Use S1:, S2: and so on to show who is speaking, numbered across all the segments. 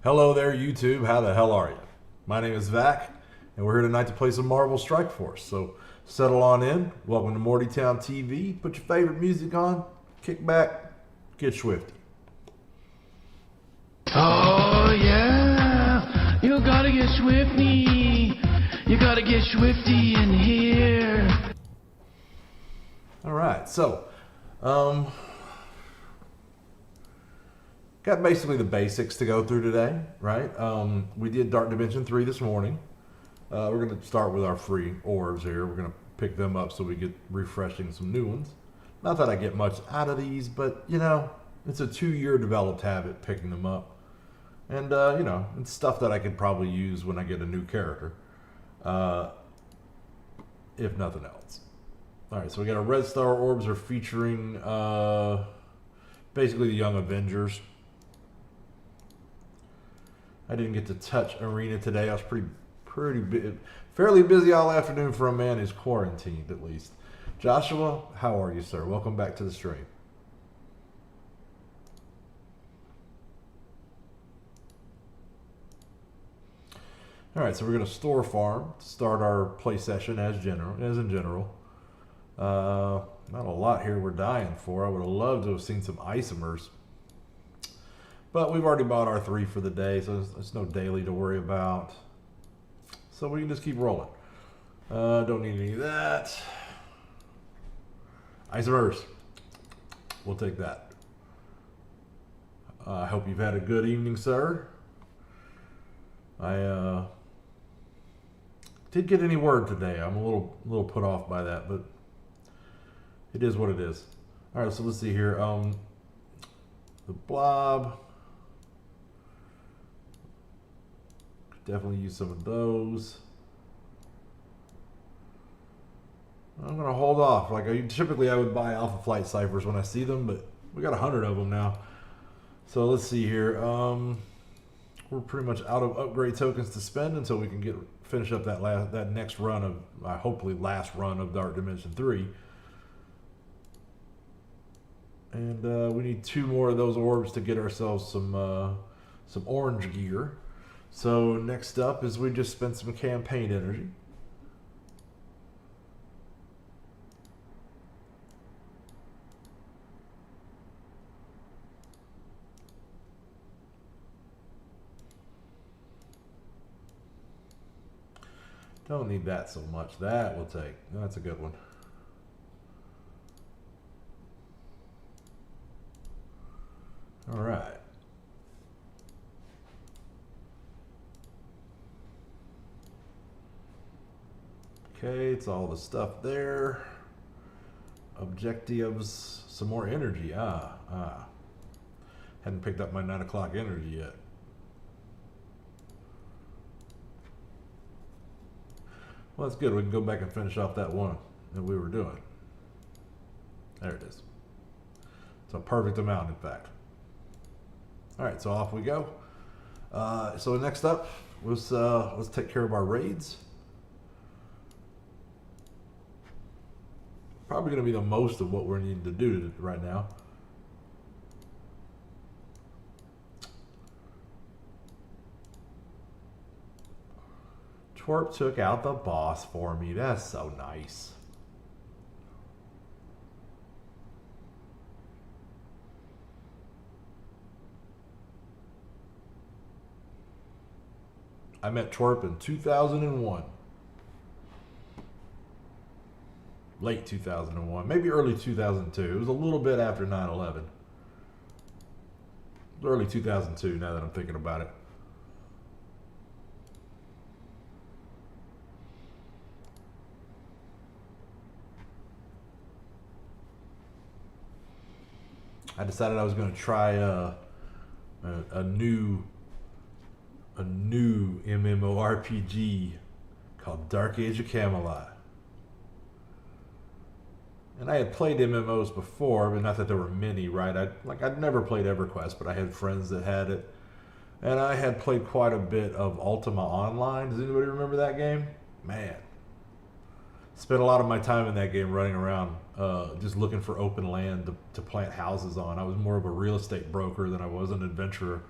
S1: Hello there, YouTube. How the hell are you? My name is Vac, and we're here tonight to play some Marvel Strike Force. So settle on in. Welcome to Mortytown TV. Put your favorite music on, kick back, get swifty.
S2: Oh yeah, you gotta get swifty. You gotta get swifty in here.
S1: All right, so got basically the basics to go through today, right? We did Dark Dimension 3 this morning. We're going to start with our free orbs here. We're going to pick them up so we get refreshing some new ones. Not that I get much out of these, but, you know, it's a 2-year developed habit picking them up. And, you know, it's stuff that I could probably use when I get a new character, if nothing else. All right, so we got our Red Star orbs are featuring basically the Young Avengers. I didn't get to touch Arena today. I was fairly busy all afternoon for a man who's quarantined, at least. Joshua, how are you, sir? Welcome back to the stream. All right, so we're going to store farm to start our play session as in general. Not a lot here we're dying for. I would have loved to have seen some isomers. But we've already bought our 3 for the day, so there's no daily to worry about. So we can just keep rolling. Don't need any of that. Isomers. We'll take that. I hope you've had a good evening, sir. I did get any word today. I'm a little put off by that, but it is what it is. All right, so let's see here. The blob. Definitely use some of those. I'm gonna hold off. Typically I would buy Alpha Flight ciphers when I see them, but we got 100 of them now. So let's see here. We're pretty much out of upgrade tokens to spend until we can finish up that next run of hopefully last run of Dark Dimension 3. And we need 2 more of those orbs to get ourselves some orange gear. So next up is we just spent some campaign energy. Don't need that so much. That we'll take. That's a good one. All right. Okay, it's all the stuff there. Objectives, some more energy. Hadn't picked up my 9 o'clock energy yet. Well, that's good. We can go back and finish off that one that we were doing. There it is. It's a perfect amount, in fact. All right, so off we go. So next up, let's take care of our raids. Probably going to be the most of what we're needing to do right now. Twerp took out the boss for me. That's so nice. I met Twerp in 2001. Late 2001, maybe early 2002. It was a little bit after 9/11. Early 2002, now that I'm thinking about it. I decided I was going to try a new MMORPG called Dark Age of Camelot. And I had played MMOs before, but not that there were many, right? I'd never played EverQuest, but I had friends that had it. And I had played quite a bit of Ultima Online. Does anybody remember that game? Man. Spent a lot of my time in that game running around just looking for open land to plant houses on. I was more of a real estate broker than I was an adventurer.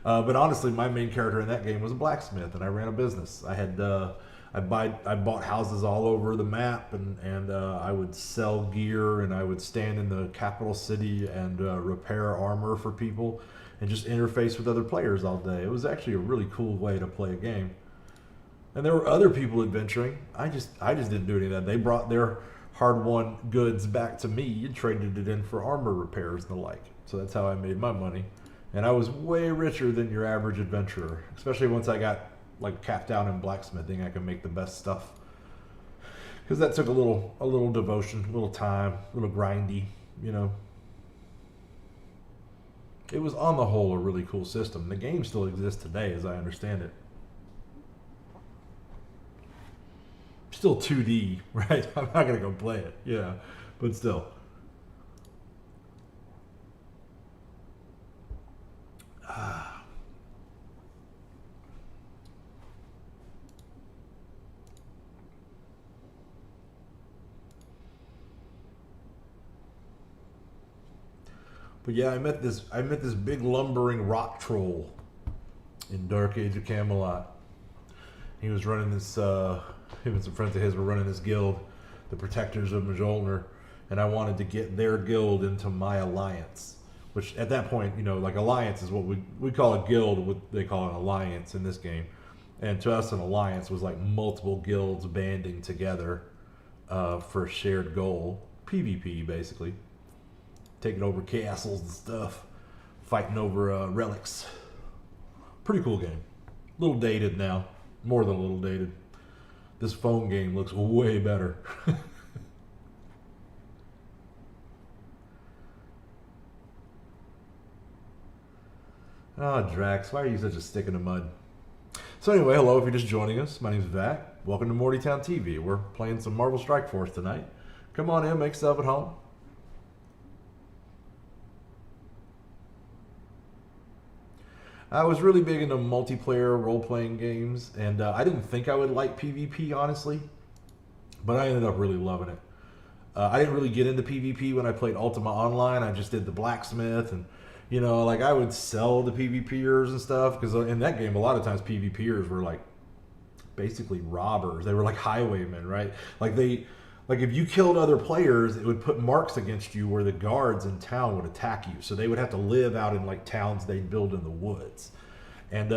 S1: But honestly, my main character in that game was a blacksmith, and I ran a business. I bought houses all over the map, and I would sell gear, and I would stand in the capital city and repair armor for people, and just interface with other players all day. It was actually a really cool way to play a game. And there were other people adventuring. I just didn't do any of that. They brought their hard-won goods back to me and traded it in for armor repairs and the like. So that's how I made my money. And I was way richer than your average adventurer, especially once I got like capped out in blacksmithing. I could make the best stuff because that took a little devotion, a little time, a little grindy, you know. It was on the whole a really cool system. The game still exists today, as I understand it. Still 2D, right? I'm not gonna go play it, yeah, but still. But yeah, I met this big lumbering rock troll in Dark Age of Camelot. He was running this. Him and some friends of his were running this guild, the Protectors of Mjolnir, and I wanted to get their guild into my alliance. Which at that point, you know, like alliance is what we call a guild. What they call an alliance in this game, and to us, an alliance was like multiple guilds banding together for a shared goal, PvP basically. Taking over castles and stuff, fighting over relics. Pretty cool game. A little dated now, more than a little dated. This phone game looks way better. Ah, Drax, why are you such a stick in the mud? So anyway, hello if you're just joining us. My name's Vac. Welcome to Mortytown TV. We're playing some Marvel Strike Force tonight. Come on in, make yourself at home. I was really big into multiplayer role-playing games, and I didn't think I would like PvP, honestly, but I ended up really loving it. I didn't really get into PvP when I played Ultima Online. I just did the blacksmith, and, you know, like I would sell the PvPers and stuff, because in that game, a lot of times PvPers were like basically robbers. They were like highwaymen, right? Like if you killed other players, it would put marks against you where the guards in town would attack you. So they would have to live out in like towns they'd build in the woods. And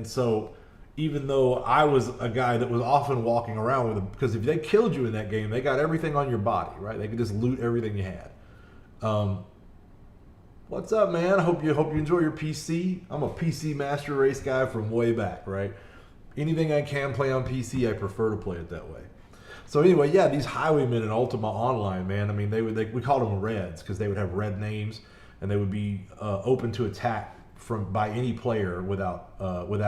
S1: so even though I was a guy that was often walking around with them, because if they killed you in that game, they got everything on your body, right? They could just loot everything you had. What's up, man? I hope you enjoy your PC. I'm a PC Master Race guy from way back, right? Anything I can play on PC, I prefer to play it that way. So anyway, yeah, these highwaymen in Ultima Online, man, I mean, we called them Reds because they would have red names, and they would be open to attack by any player without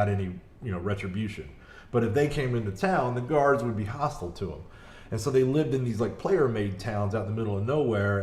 S1: any, you know, retribution. But if they came into town, the guards would be hostile to them, and so they lived in these like player-made towns out in the middle of nowhere,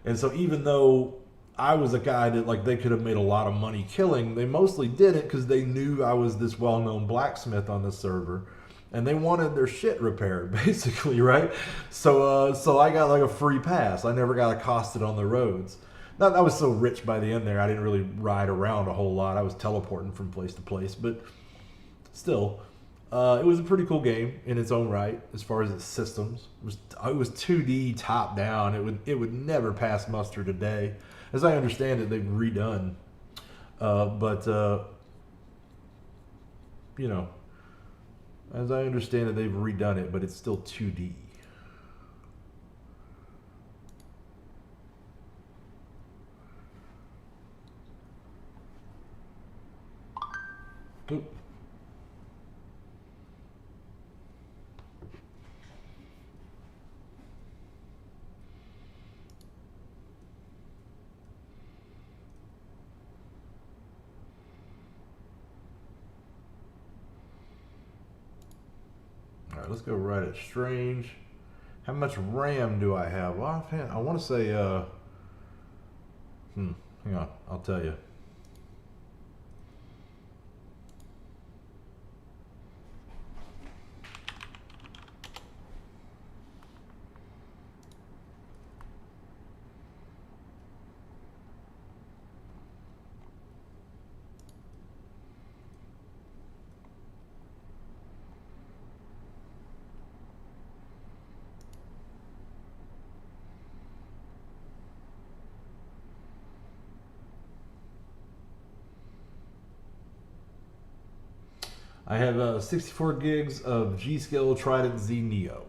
S1: and so even though I was a guy that like they could have made a lot of money killing, they mostly did it because they knew I was this well-known blacksmith on the server. And they wanted their shit repaired, basically, right? So I got like a free pass. I never got accosted on the roads. Not I was so rich by the end there, I didn't really ride around a whole lot. I was teleporting from place to place, but still, it was a pretty cool game in its own right as far as its systems. It was 2D top down. It would never pass muster today, as I understand it. They've redone, but you know. As I understand it, they've redone it, but it's still 2D. Oop. All right, let's go right at Strange. How much RAM do I have? Well, offhand, I want to say, hang on, I'll tell you. I have 64 gigs of G-Skill Trident Z Neo.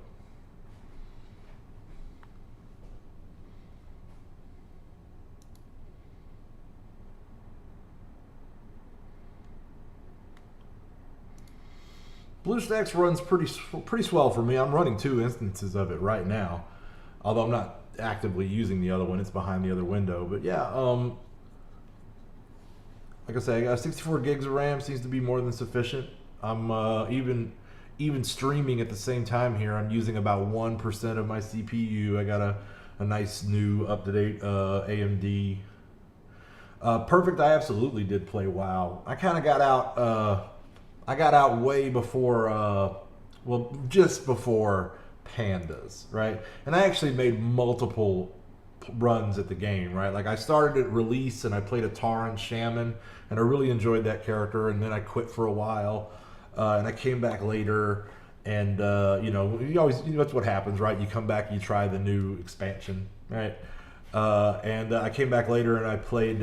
S1: BlueStacks runs pretty swell for me. I'm running 2 instances of it right now, although I'm not actively using the other one. It's behind the other window. But yeah, like I say, I got 64 gigs of RAM. Seems to be more than sufficient. I'm even streaming at the same time here. I'm using about 1% of my CPU. I got a nice new up-to-date AMD. Perfect. I absolutely did play WoW. I kind of got out. I got out way before, well, just before Pandas, right? And I actually made multiple runs at the game, right? Like I started at release and I played a Tauren Shaman and I really enjoyed that character, and then I quit for a while and I came back later, and you know, that's what happens, right? You come back, you try the new expansion, right? And I came back later and I played,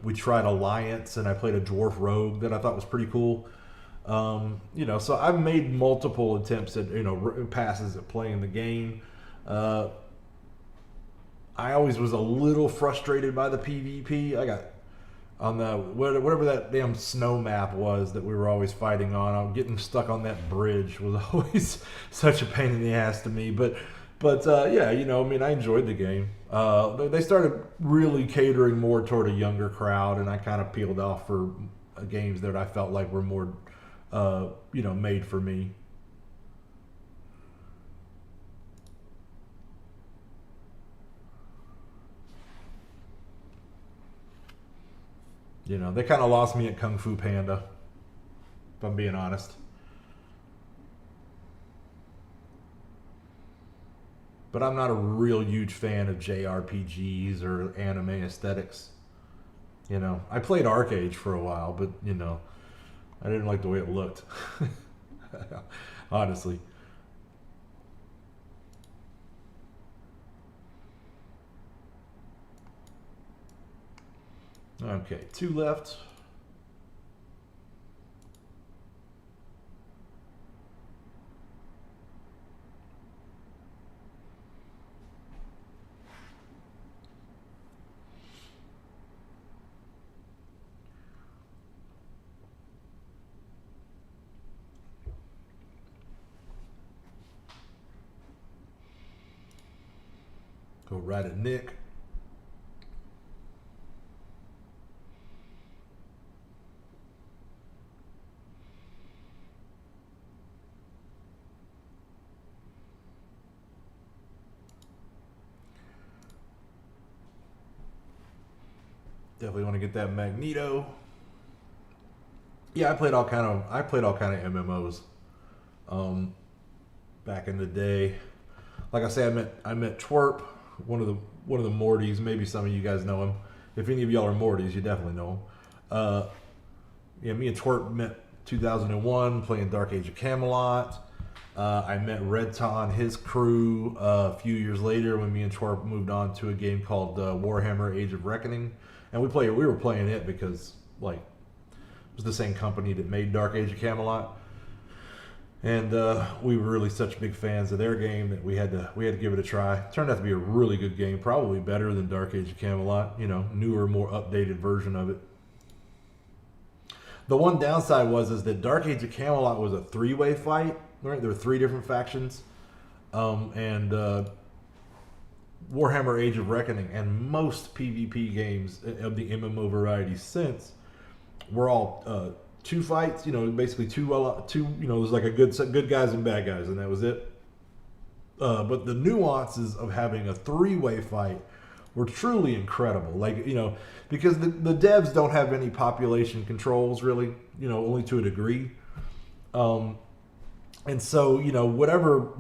S1: we tried Alliance, and I played a Dwarf Rogue that I thought was pretty cool. You know, so I've made multiple attempts at, you know, passes at playing the game. I always was a little frustrated by the PvP. I got on the whatever that damn snow map was that we were always fighting on. I'm getting stuck on that bridge was always such a pain in the ass to me. But yeah, you know, I mean, I enjoyed the game. They started really catering more toward a younger crowd, and I kind of peeled off for games that I felt like were more you know, made for me. You know, they kind of lost me at Kung Fu Panda, if I'm being honest. But I'm not a real huge fan of JRPGs or anime aesthetics. You know, I played Arcade for a while, but, you know, I didn't like the way it looked. Honestly. Okay, 2 left. Go right at Nick. Definitely want to get that Magneto. Yeah, I played all kind of MMOs back in the day. Like I say, I met Twerp, one of the Mortys. Maybe some of you guys know him. If any of y'all are Mortys, you definitely know him. Yeah, me and Twerp met 2001 playing Dark Age of Camelot. I met Redton, his crew, a few years later when me and Twerp moved on to a game called Warhammer Age of Reckoning. And we were playing it because, like, it was the same company that made Dark Age of Camelot, and we were really such big fans of their game that we had to give it a try. It turned out to be a really good game, probably better than Dark Age of Camelot. You know, newer, more updated version of it. The one downside is that Dark Age of Camelot was a 3-way fight. Right, there were 3 different factions, and Warhammer Age of Reckoning and most PvP games of the MMO variety since were all 2 fights. You know, basically two. You know, there's like a good guys and bad guys, and that was it. But the nuances of having a 3-way fight were truly incredible. Like, you know, because the devs don't have any population controls really. You know, only to a degree. And so, you know, whatever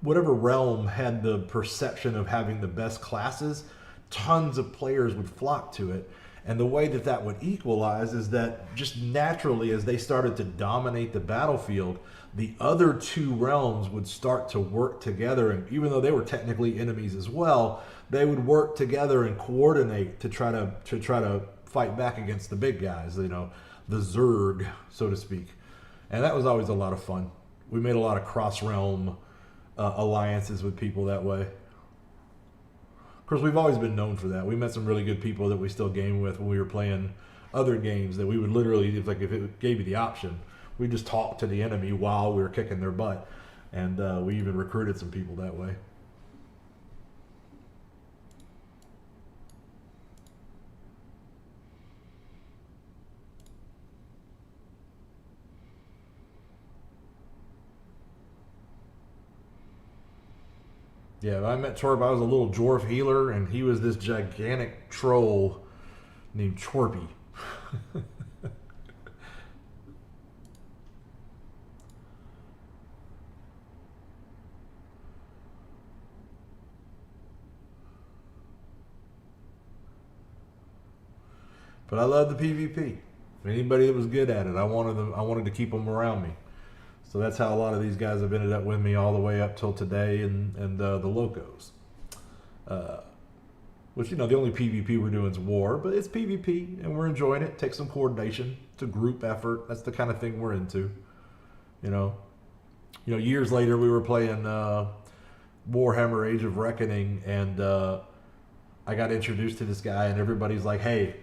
S1: realm had the perception of having the best classes, tons of players would flock to it. And the way that would equalize is that just naturally, as they started to dominate the battlefield, the other 2 realms would start to work together. And even though they were technically enemies as well, they would work together and coordinate to try to fight back against the big guys, you know, the Zerg, so to speak. And that was always a lot of fun. We made a lot of cross-realm alliances with people that way. Of course, we've always been known for that. We met some really good people that we still game with when we were playing other games that we would literally, if it gave you the option, we just talk to the enemy while we were kicking their butt. And we even recruited some people that way. Yeah, I met Chorp. I was a little dwarf healer, and he was this gigantic troll named Chorpy. But I loved the PvP. Anybody that was good at it, I wanted to keep them around me. So that's how a lot of these guys have ended up with me all the way up till today, and the Locos. Which, you know, the only PvP we're doing is war, but it's PvP, and we're enjoying it. It takes some coordination. It's a group effort. That's the kind of thing we're into. You know, years later we were playing Warhammer Age of Reckoning, and I got introduced to this guy, and everybody's like, hey,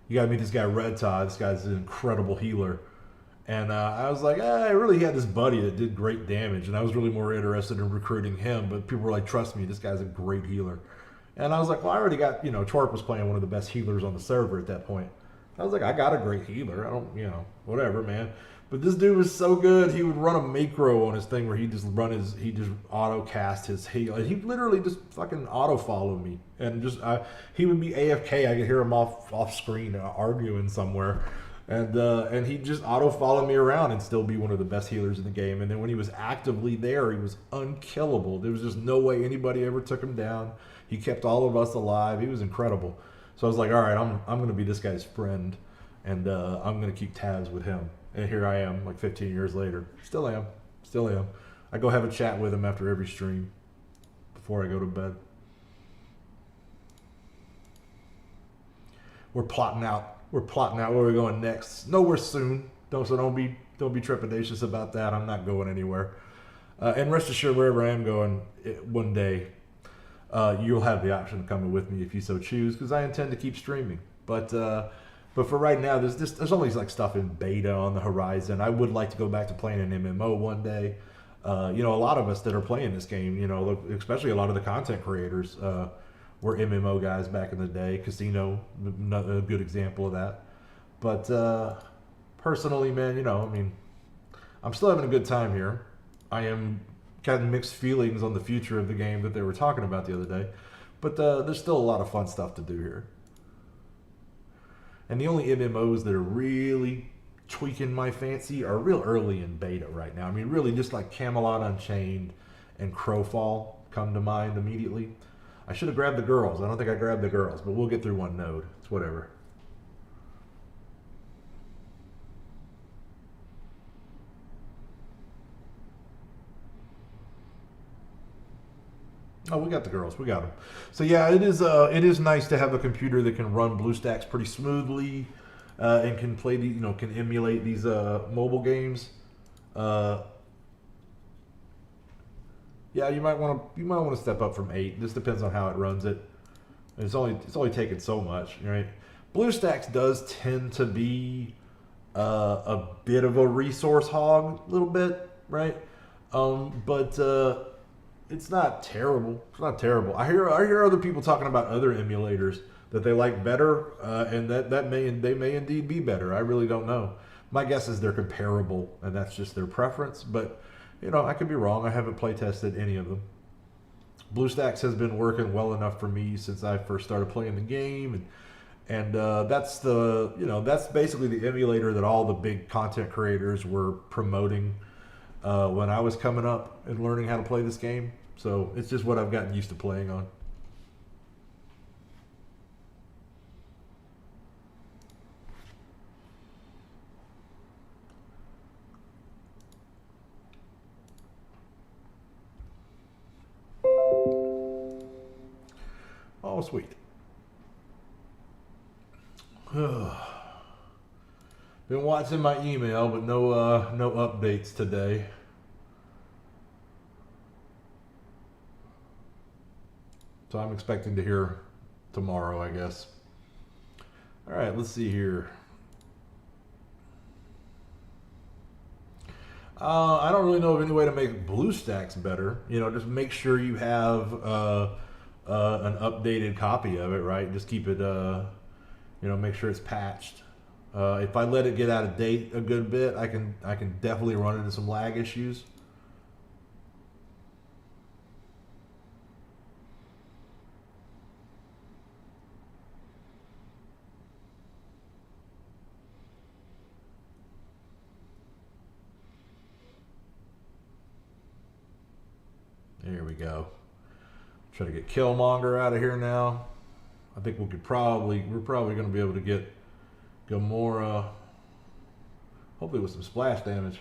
S1: you gotta meet this guy Red Todd. This guy's an incredible healer. And I was like, I really had this buddy that did great damage, and I was really more interested in recruiting him, but people were like, trust me, this guy's a great healer. And I was like, well, I already got, Chorp was playing one of the best healers on the server at that point. I was like, I got a great healer. I don't, whatever, man. But this dude was so good, he would run a macro on his thing where he just auto cast his heal. And he literally just fucking auto followed me. And he would be AFK. I could hear him off screen arguing somewhere. And he'd just auto follow me around and still be one of the best healers in the game. And then when he was actively there, he was unkillable. There was just no way anybody ever took him down. He kept all of us alive. He was incredible. So I was like, all right, I'm going to be this guy's friend, and I'm going to keep tabs with him. And here I am, like 15 years later. Still am. I go have a chat with him after every stream before I go to bed. We're plotting out where we're going next. Nowhere soon. Don't be trepidatious about that. I'm not going anywhere. And rest assured, wherever I am going, one day, you'll have the option of coming with me if you so choose, because I intend to keep streaming. But for right now, there's always like stuff in beta on the horizon. I would like to go back to playing an MMO one day. A lot of us that are playing this game, especially a lot of the content creators, were MMO guys back in the day. Casino, a good example of that. But personally, man, I'm still having a good time here. I am kind of mixed feelings on the future of the game that they were talking about the other day. But there's still a lot of fun stuff to do here. And the only MMOs that are really tweaking my fancy are real early in beta right now. I mean, really just like Camelot Unchained and Crowfall come to mind immediately. I should have grabbed the girls. I don't think I grabbed the girls, but we'll get through one node. It's whatever. Oh, we got the girls. We got them. So yeah, it is nice to have a computer that can run BlueStacks pretty smoothly, and can play can emulate these mobile games. Yeah, you might want to step up from 8. This depends on how it runs it. It's only taken so much, right? BlueStacks does tend to be a bit of a resource hog, a little bit, right? But it's not terrible. It's not terrible. I hear other people talking about other emulators that they like better, and they may indeed be better. I really don't know. My guess is they're comparable, and that's just their preference. But I could be wrong. I haven't play tested any of them. BlueStacks has been working well enough for me since I first started playing the game, and that's that's basically the emulator that all the big content creators were promoting when I was coming up and learning how to play this game. So it's just what I've gotten used to playing on. Oh, sweet. Been watching my email, but no updates today. So I'm expecting to hear tomorrow, I guess. All right, let's see here. I don't really know of any way to make BlueStacks better. You know, just make sure you have an updated copy of it, right? Just keep it, you know, make sure it's patched. If I let it get out of date a good bit, I can definitely run into some lag issues. There we go. Try to get Killmonger out of here now. I think we're probably going to be able to get Gamora, hopefully with some splash damage.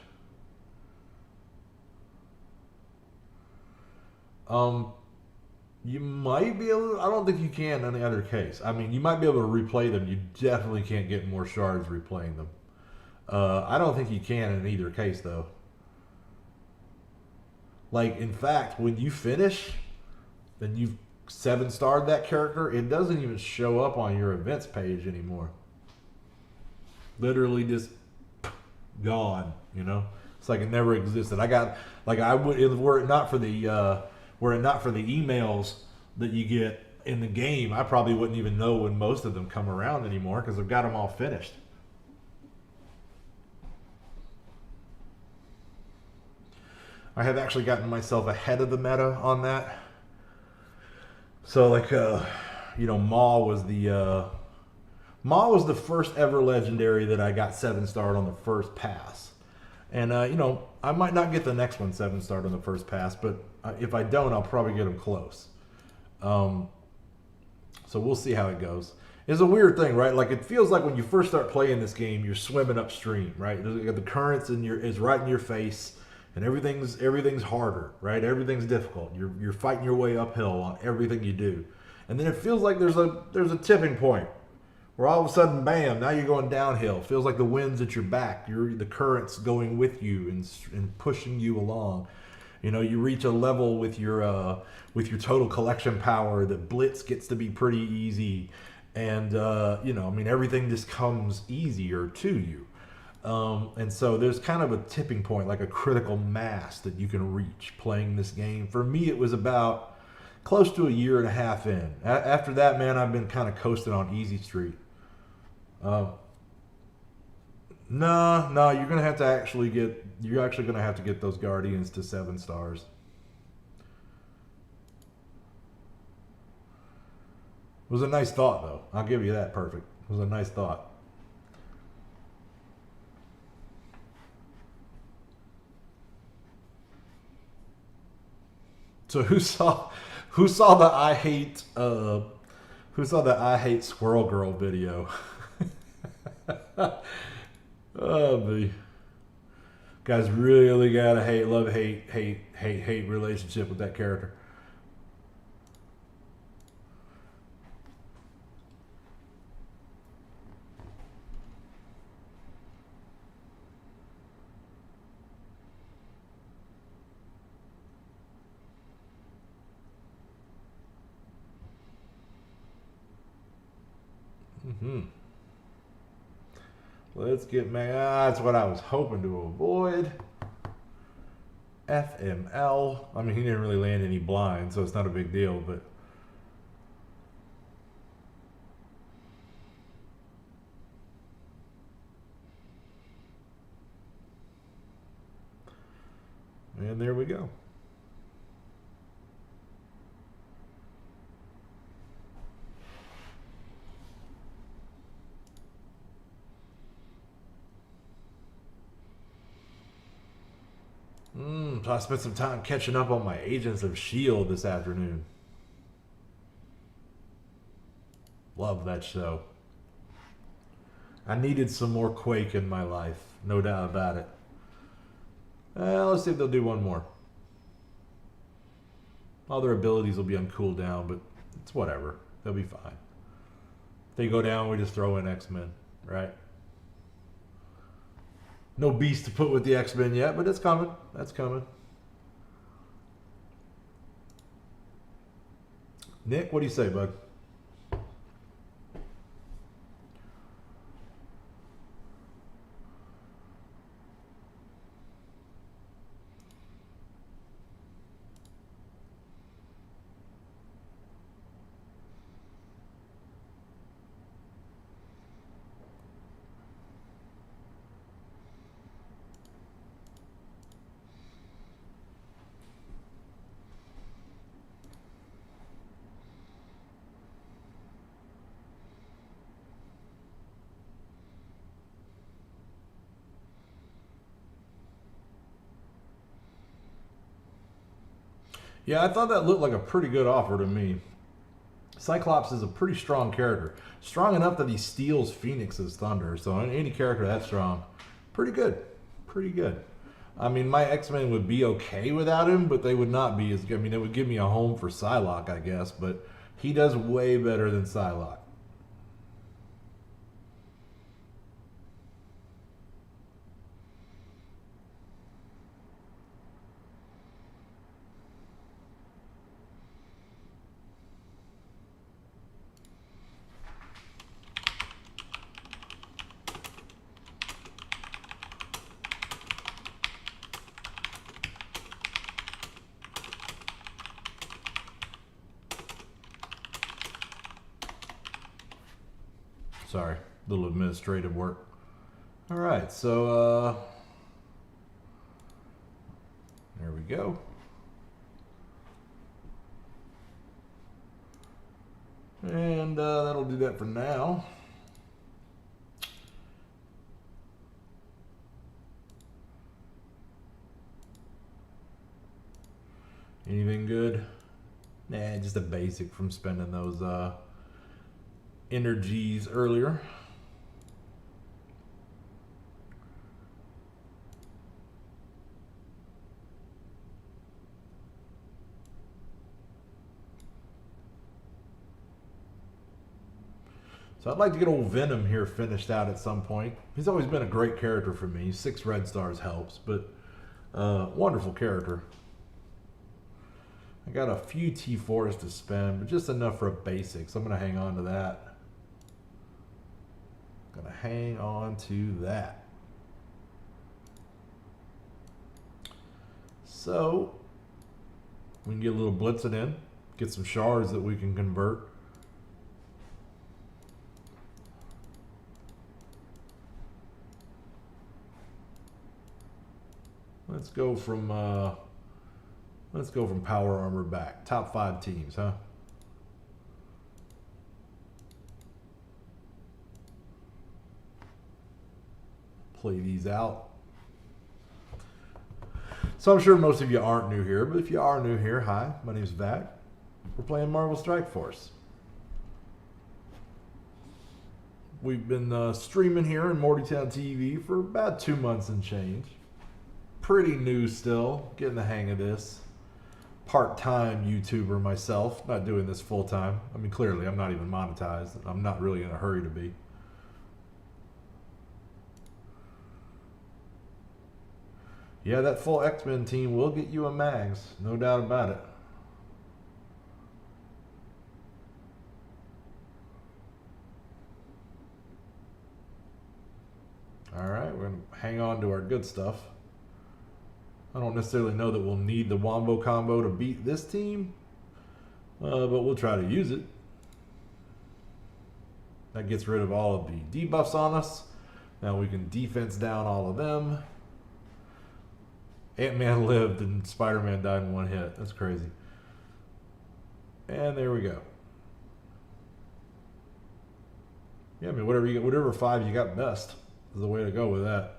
S1: You might be able to, I don't think you can in any other case. I mean, you might be able to replay them. You definitely can't get more shards replaying them. I don't think you can in either case, though. Like, in fact, when you finish, then you've 7-starred that character, it doesn't even show up on your events page anymore. Literally just gone, you know? It's like it never existed. I got, like, I would, were it not for the emails that you get in the game, I probably wouldn't even know when most of them come around anymore because I've got them all finished. I have actually gotten myself ahead of the meta on that. So, like, you know, Maw was the first ever legendary that I got 7-starred on the first pass. And, you know, I might not get the next one 7-starred on the first pass, but if I don't, I'll probably get them close. So we'll see how it goes. It's a weird thing, right? Like, it feels like when you first start playing this game, you're swimming upstream, right? The currents is right in your face. And everything's harder, right? Everything's difficult. You're fighting your way uphill on everything you do, and then it feels like there's a tipping point where all of a sudden, bam! Now you're going downhill. It feels like the wind's at your back. The current's going with you and pushing you along. You know, you reach a level with your total collection power that Blitz gets to be pretty easy, and you know, I mean, everything just comes easier to you. And so there's kind of a tipping point, like a critical mass that you can reach playing this game. For me, it was about close to a year and a half in. After that, man, I've been kind of coasting on easy street. No, you're gonna have to actually get those Guardians to 7 stars. It was a nice thought, though. I'll give you that. Perfect. It was a nice thought. So who saw the I hate Squirrel Girl video? Oh, the guys really got a love-hate relationship with that character. Let's get that's what I was hoping to avoid. FML. I mean, he didn't really land any blind, so it's not a big deal, but and there we go. So I spent some time catching up on my Agents of S.H.I.E.L.D. this afternoon. Love that show. I needed some more Quake in my life, no doubt about it. Let's see if they'll do one more. All their abilities will be on cooldown, but it's whatever. They'll be fine. If they go down, we just throw in X-Men, right? No beast to put with the X-Men yet, but it's coming. That's coming. Nick, what do you say, bud? Yeah, I thought that looked like a pretty good offer to me. Cyclops is a pretty strong character. Strong enough that he steals Phoenix's thunder. So any character that strong, pretty good. Pretty good. I mean, my X-Men would be okay without him, but they would not be as good. I mean, it would give me a home for Psylocke, I guess, but he does way better than Psylocke. Sorry, a little administrative work. All right, so there we go. And that'll do that for now. Anything good? Nah, just a basic from spending those energies earlier. So I'd like to get old Venom here finished out at some point. He's always been a great character for me. 6 red stars helps, but wonderful character. I got a few T4s to spend, but just enough for a basic, so I'm going to hang on to that. Gonna hang on to that. So we can get a little blitzing in, get some shards that we can convert. Let's go from power armor back. Top 5 teams, huh? Play these out. So I'm sure most of you aren't new here, but if you are new here, hi, my name is Vac. We're playing Marvel Strike Force. We've been streaming here in Mortytown TV for about 2 months and change. Pretty new still, getting the hang of this. Part-time YouTuber myself, not doing this full-time. I mean, clearly I'm not even monetized. I'm not really in a hurry to be. Yeah, that full X-Men team will get you a mags, no doubt about it. All right, we're going to hang on to our good stuff. I don't necessarily know that we'll need the Wombo combo to beat this team, but we'll try to use it. That gets rid of all of the debuffs on us. Now we can defense down all of them. Ant-Man lived and Spider-Man died in 1 hit. That's crazy. And there we go. Yeah, I mean, whatever 5 you got best is the way to go with that.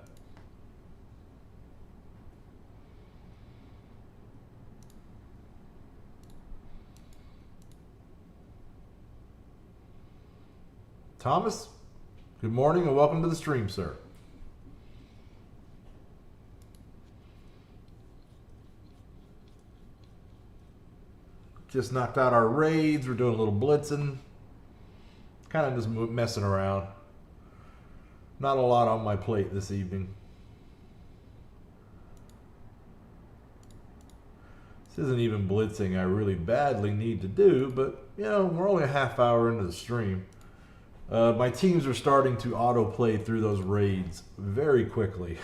S1: Thomas, good morning and welcome to the stream, sir. Just knocked out our raids. We're doing a little blitzing. Kind of just messing around. Not a lot on my plate this evening. isn't even blitzing I really badly need to do, but you know, we're only a half hour into the stream. My teams are starting to autoplay through those raids very quickly.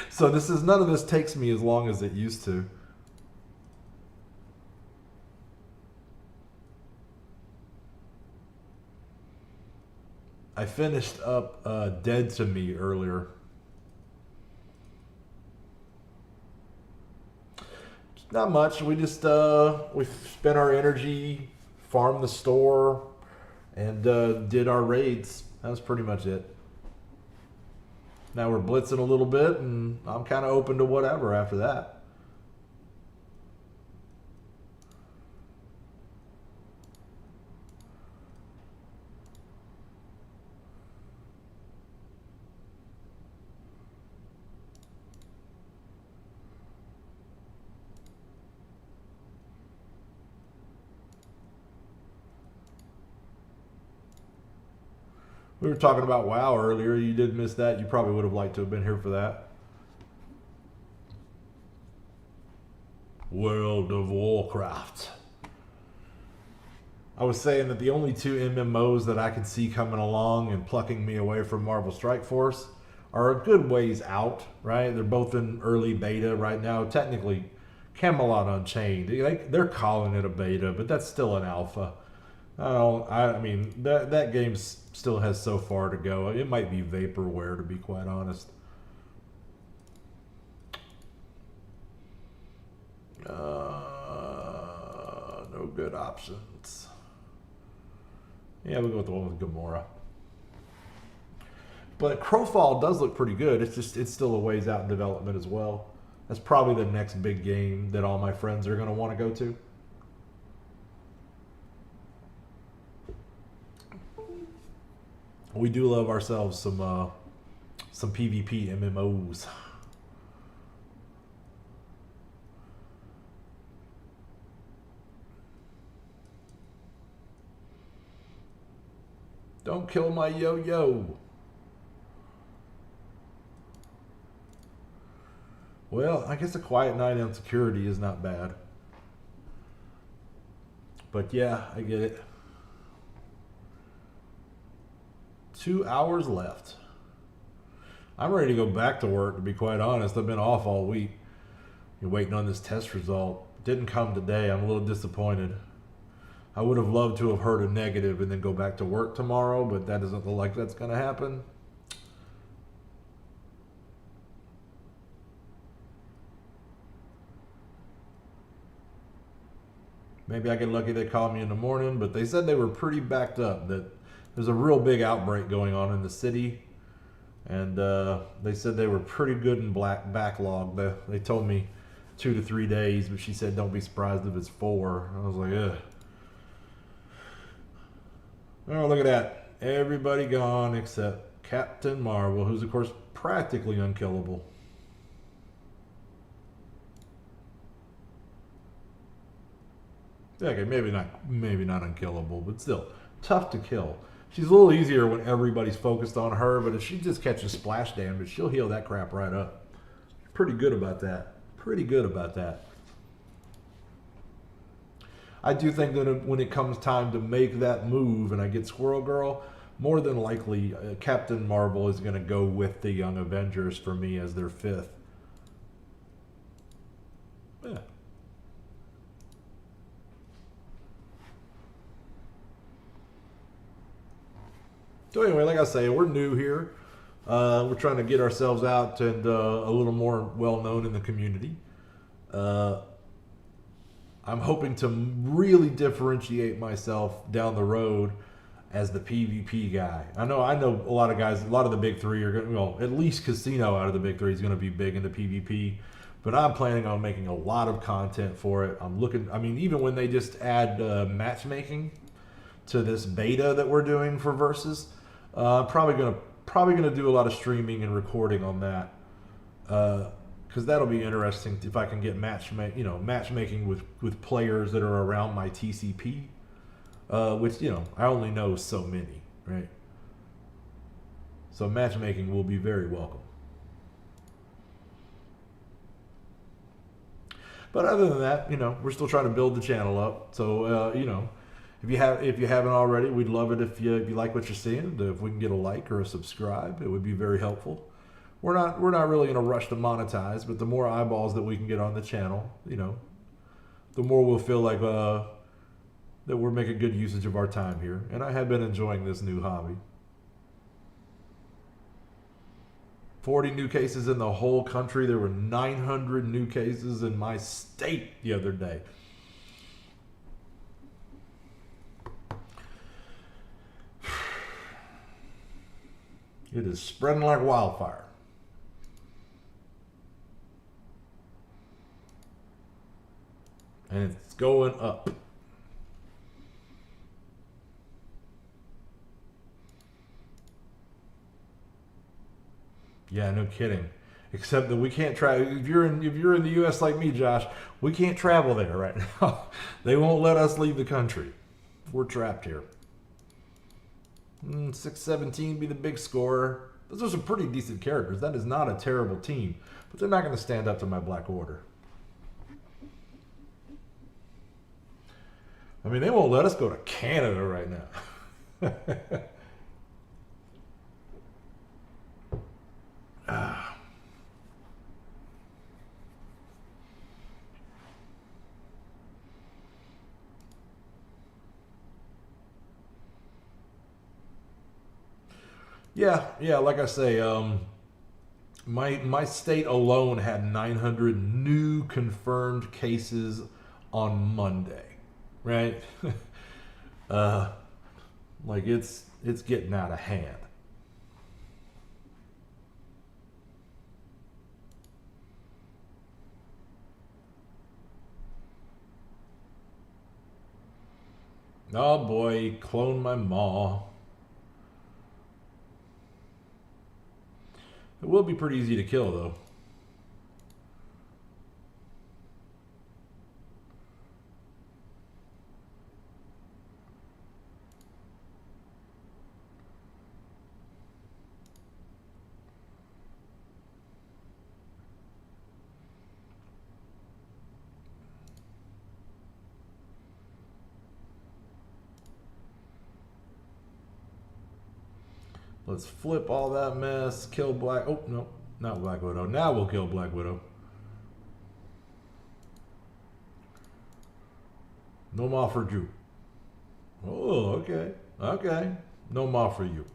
S1: So none of this takes me as long as it used to. I finished up Dead to Me earlier. Not much. We just we spent our energy, farmed the store, and did our raids. That was pretty much it. Now we're blitzing a little bit, and I'm kind of open to whatever after that. We were talking about WoW earlier. You did miss that. You probably would have liked to have been here for that. World of Warcraft. I was saying that the only two MMOs that I could see coming along and plucking me away from Marvel Strike Force are a good ways out, right? They're both in early beta right now. Technically, Camelot Unchained, they're calling it a beta, but that's still an alpha. I mean, that game still has so far to go. It might be vaporware, to be quite honest. No good options. Yeah, we'll go with the one with Gamora. But Crowfall does look pretty good. It's still a ways out in development as well. That's probably the next big game that all my friends are going to want to go to. We do love ourselves some PvP MMOs. Don't kill my yo-yo. Well, I guess a quiet night on security is not bad. But yeah, I get it. 2 hours left. I'm ready to go back to work, to be quite honest. I've been off all week. You're waiting on this test result. Didn't come today. I'm a little disappointed. I would have loved to have heard a negative and then go back to work tomorrow, but that doesn't look like that's going to happen. Maybe I get lucky they called me in the morning, but they said they were pretty backed up, that there's a real big outbreak going on in the city, and they said they were pretty good in backlog. They told me 2 to 3 days, but she said don't be surprised if it's 4. I was like, ugh. Oh, look at that. Everybody gone except Captain Marvel, who's of course practically unkillable. Okay, maybe not unkillable, but still tough to kill. She's a little easier when everybody's focused on her, but if she just catches splash damage, she'll heal that crap right up. Pretty good about that. Pretty good about that. I do think that when it comes time to make that move and I get Squirrel Girl, more than likely Captain Marvel is going to go with the Young Avengers for me as their 5th. Yeah. So anyway, like I say, we're new here. We're trying to get ourselves out and a little more well-known in the community. I'm hoping to really differentiate myself down the road as the PvP guy. I know a lot of guys, a lot of the big three are going to, well, at least Casino out of the big three is going to be big into PvP. But I'm planning on making a lot of content for it. I mean, even when they just add matchmaking to this beta that we're doing for Versus, probably gonna do a lot of streaming and recording on that, because that'll be interesting if I can get matchmaking with players that are around my TCP, which I only know so many, right? So matchmaking will be very welcome. But other than that, you know, we're still trying to build the channel up. So, you know, if you haven't already, we'd love it if you like what you're seeing. If we can get a like or a subscribe, it would be very helpful. We're not really in a rush to monetize, but the more eyeballs that we can get on the channel, you know, the more we'll feel like that we're making good usage of our time here. And I have been enjoying this new hobby. 40 new cases in the whole country. There were 900 new cases in my state the other day. It is spreading like wildfire. And it's going up. Yeah, no kidding. Except that we can't travel. If you're in the U.S. like me, Josh, we can't travel there right now. They won't let us leave the country. We're trapped here. 617 be the big scorer. Those are some pretty decent characters. That is not a terrible team, but they're not going to stand up to my Black Order. I mean, they won't let us go to Canada right now. Yeah, like I say, my state alone had 900 new confirmed cases on Monday, right? Like it's getting out of hand. Oh boy, clone my maw. It will be pretty easy to kill though. Let's flip all that mess, kill Black... Oh, no, not Black Widow. Now we'll kill Black Widow. No more for you. Oh, okay. Okay. No more for you.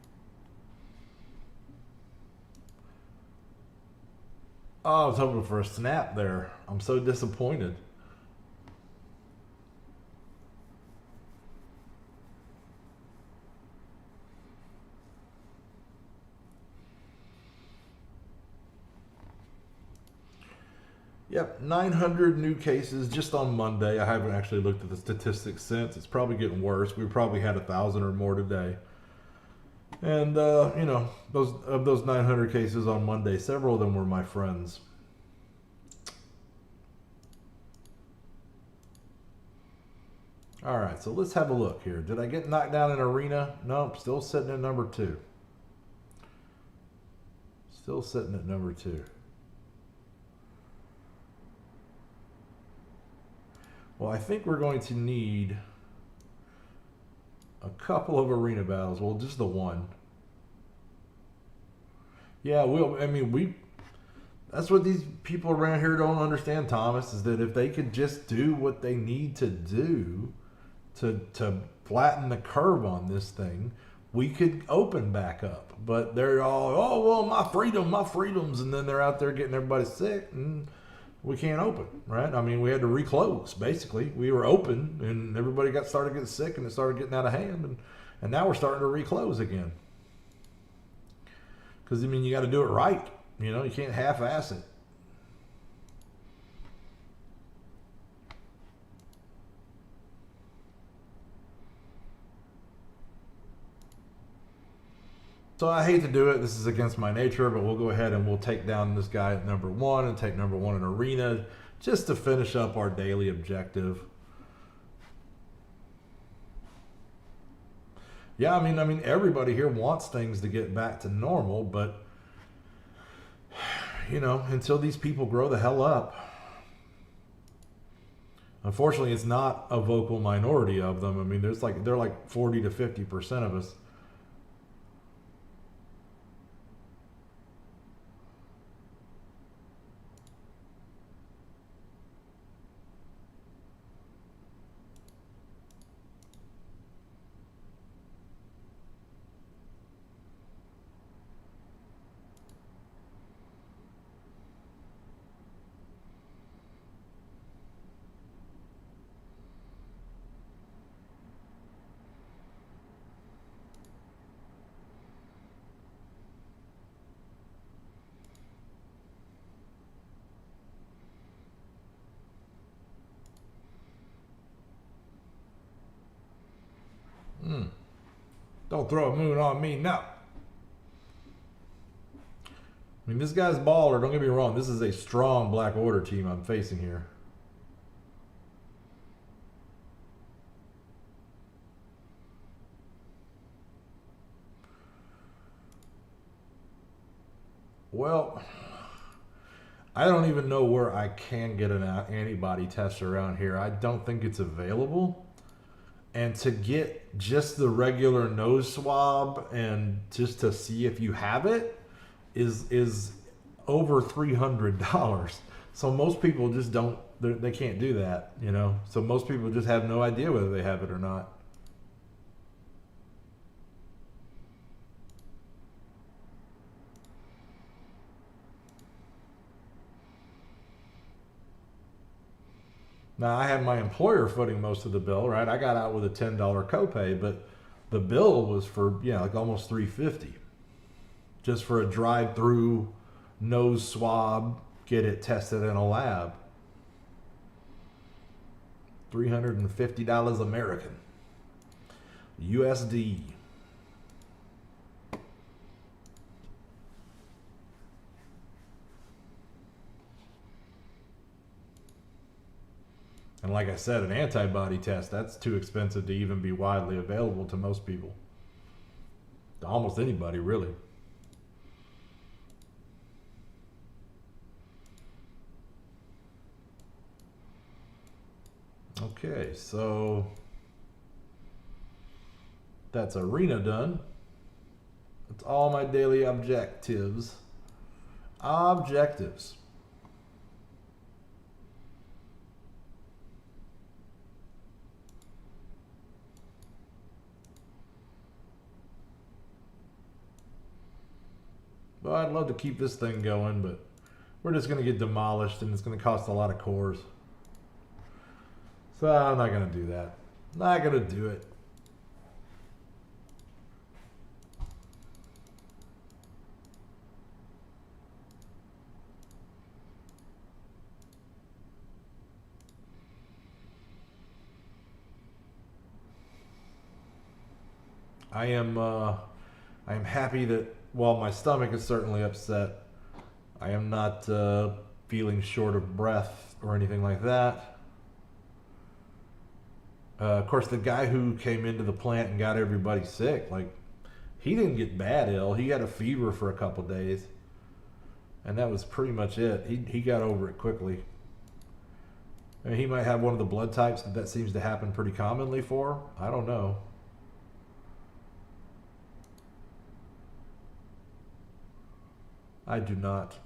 S1: Oh, I was hoping for a snap there. I'm so disappointed. Yep, 900 new cases just on Monday. I haven't actually looked at the statistics since. It's probably getting worse. We probably had 1,000 or more today. And, you know, those 900 cases on Monday, several of them were my friends. All right, so let's have a look here. Did I get knocked down in arena? Nope, still sitting at number 2. Still sitting at number 2. Well, I think we're going to need a couple of arena battles. Well, just the one. Yeah, that's what these people around here don't understand, Thomas, is that if they could just do what they need to do to flatten the curve on this thing, we could open back up. But they're all, oh, well, my freedoms, and then they're out there getting everybody sick, and we can't open, right? I mean, we had to reclose, basically. We were open, and everybody started getting sick, and it started getting out of hand, and now we're starting to reclose again. Because, I mean, you got to do it right. You know, you can't half-ass it. So I hate to do it. This is against my nature, but we'll go ahead and we'll take down this guy at number 1 and take number 1 in arena just to finish up our daily objective. Yeah, I mean, everybody here wants things to get back to normal, but, you know, until these people grow the hell up, Unfortunately, it's not a vocal minority of them. I mean, they're like 40 to 50% of us. Don't throw a moon on me now. I mean, this guy's baller. Don't get me wrong. This is a strong Black Order team I'm facing here. Well, I don't even know where I can get an antibody test around here. I don't think it's available. And to get just the regular nose swab and just to see if you have it is over $300. So most people just don't, they can't do that, you know? So most people just have no idea whether they have it or not. Now, I had my employer footing most of the bill, right? I got out with a $10 copay, but the bill was for, like almost $350 just for a drive-through nose swab, get it tested in a lab. $350 American. USD. And like I said, an antibody test, that's too expensive to even be widely available to most people. To almost anybody, really. Okay, so that's arena done. That's all my daily objectives. Objectives. Well, I'd love to keep this thing going, but we're just going to get demolished and it's going to cost a lot of cores. So I'm not going to do that. Not going to do it. I am happy that while my stomach is certainly upset, I am not feeling short of breath or anything like that. Of course, the guy who came into the plant and got everybody sick, like, he didn't get bad ill. He had a fever for a couple days, and that was pretty much it. He got over it quickly. I mean, he might have one of the blood types that seems to happen pretty commonly for. I don't know. I do not.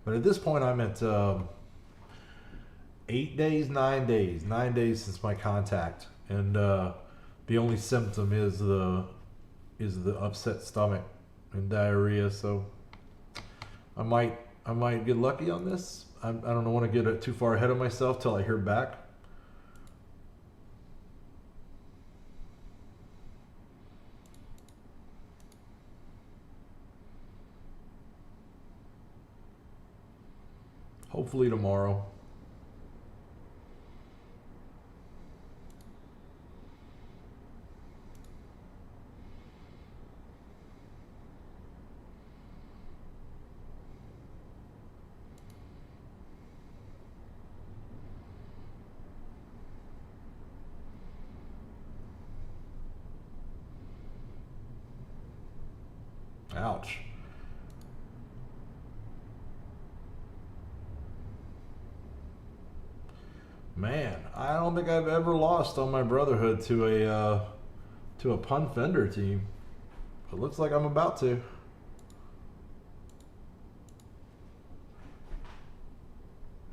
S1: But at this point, I'm at 8 days, 9 days. 9 days since my contact, and the only symptom is the upset stomach and diarrhea. So I might get lucky on this. I don't want to get too far ahead of myself till I hear back. Hopefully tomorrow. Ouch. Man, I don't think I've ever lost on my Brotherhood to a pun fender team. It looks like I'm about to.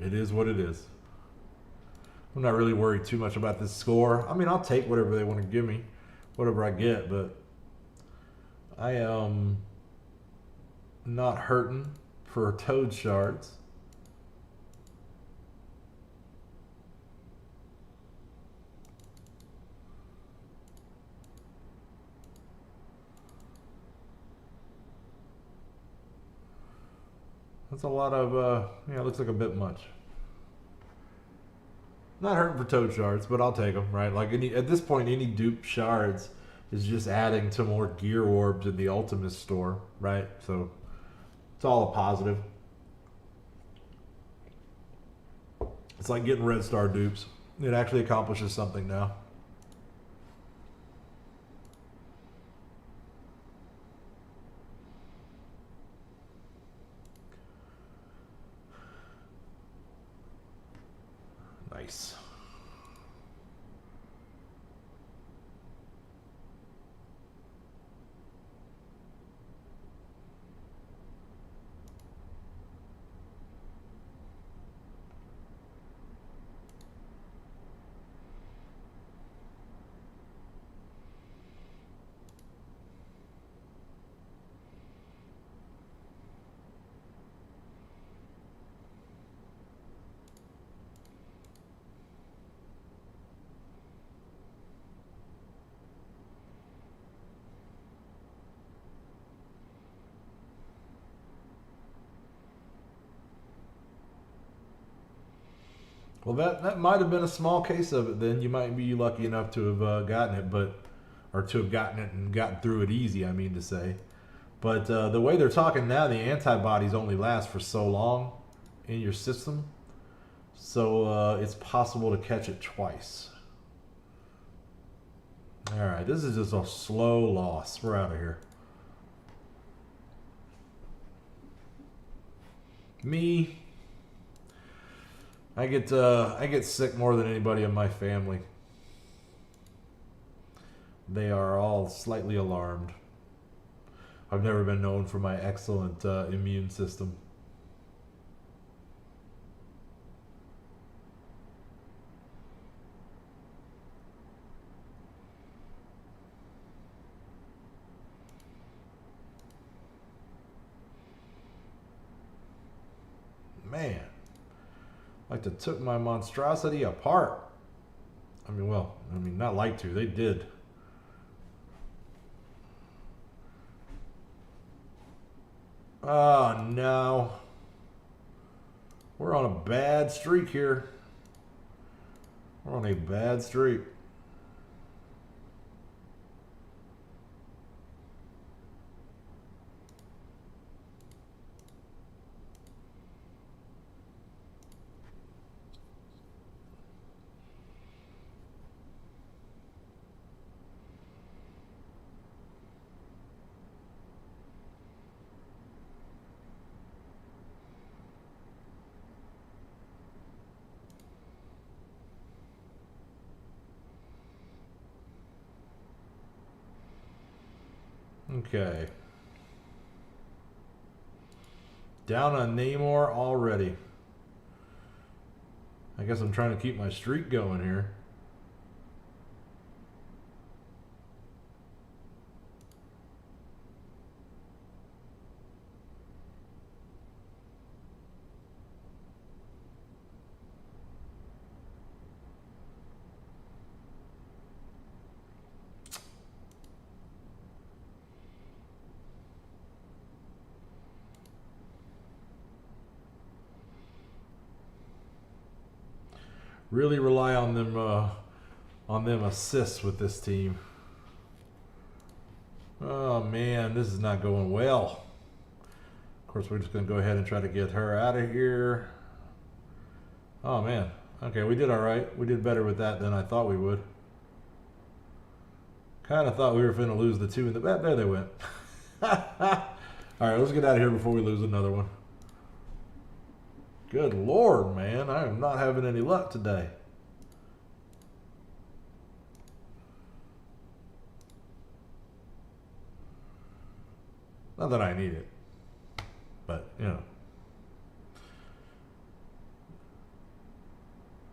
S1: It is what it is. I'm not really worried too much about this score. I mean, I'll take whatever they want to give me, whatever I get, but I am not hurting for toad shards. That's a lot of, yeah, it looks like a bit much. Not hurting for toad shards, but I'll take them, right? Like at this point, any dupe shards is just adding to more gear orbs in the Ultimate store, right? So it's all a positive. It's like getting Red Star dupes. It actually accomplishes something now. Nice. Well, that might have been a small case of it then. You might be lucky enough to have gotten it, or to have gotten it and gotten through it easy, I mean to say. But the way they're talking now, the antibodies only last for so long in your system. So it's possible to catch it twice. All right, this is just a slow loss. We're out of here. Me, I get sick more than anybody in my family. They are all slightly alarmed. I've never been known for my excellent immune system. Man, like to took my monstrosity apart. I mean, well, not like to, they did. Oh no. We're on a bad streak here. We're on a bad streak. Okay. Down on Namor already. I guess I'm trying to keep my streak going here. Really rely on them assists with this team. Oh man, this is not going well. Of course, we're just gonna go ahead and try to get her out of here. Oh man, okay, we did all right. We did better with that than I thought we would. Kind of thought we were finna lose the two in the back. There they went. All right, let's get out of here before we lose another one. Good Lord, man. I am not having any luck today. Not that I need it, but, you know.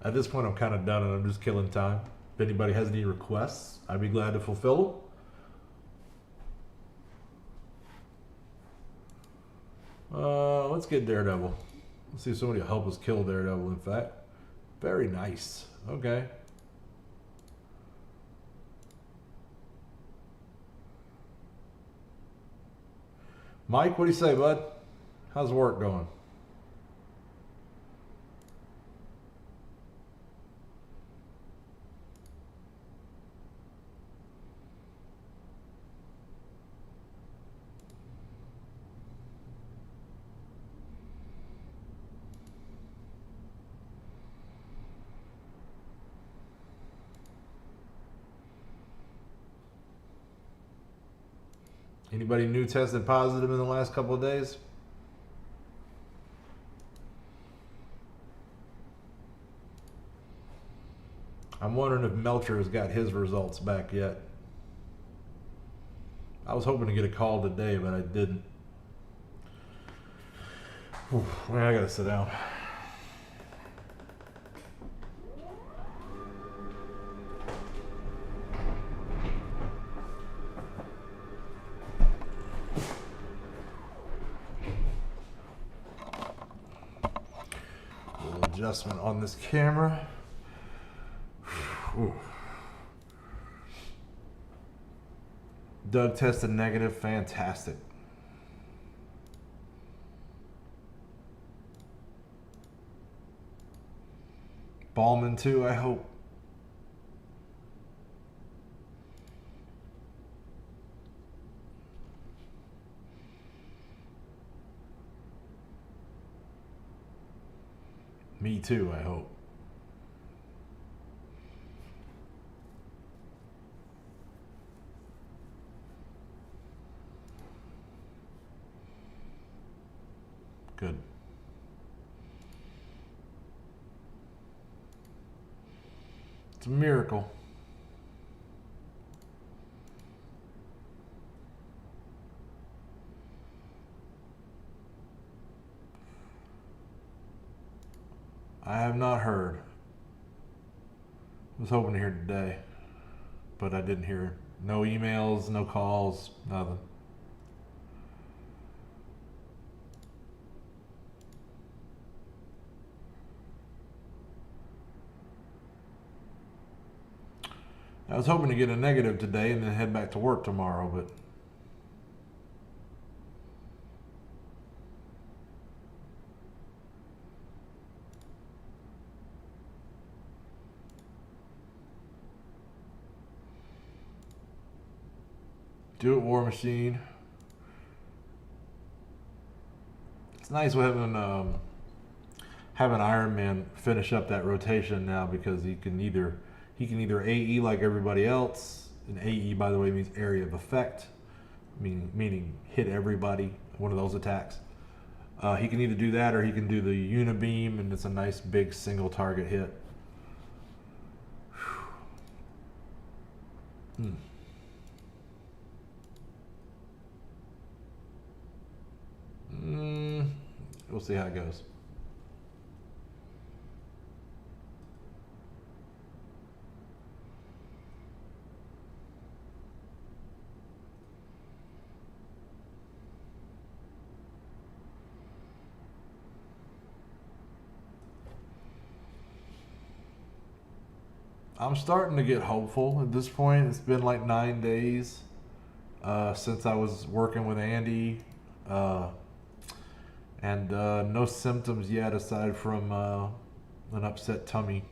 S1: At this point, I'm kind of done and I'm just killing time. If anybody has any requests, I'd be glad to fulfill them. Let's get Daredevil. Let's see if somebody will help us kill Daredevil, in fact. Very nice. Okay. Mike, what do you say, bud? How's work going? Anybody new tested positive in the last couple of days? I'm wondering if Melcher has got his results back yet. I was hoping to get a call today, but I didn't. Whew, man, I gotta sit down. Adjustment on this camera. Whew. Doug tested negative. Fantastic. Ballman too, I hope. Me too, I hope. Good. It's a miracle. I have not heard. I was hoping to hear today, but I didn't hear. No emails, no calls, nothing. I was hoping to get a negative today and then head back to work tomorrow, but do it, War Machine. It's nice having Iron Man finish up that rotation now, because he can either AE like everybody else, and AE, by the way, means area of effect, meaning hit everybody, one of those attacks. He can either do that or he can do the unibeam, and it's a nice big single target hit. We'll see how it goes. I'm starting to get hopeful at this point. It's been like 9 days since I was working with Andy, and no symptoms yet aside from an upset tummy,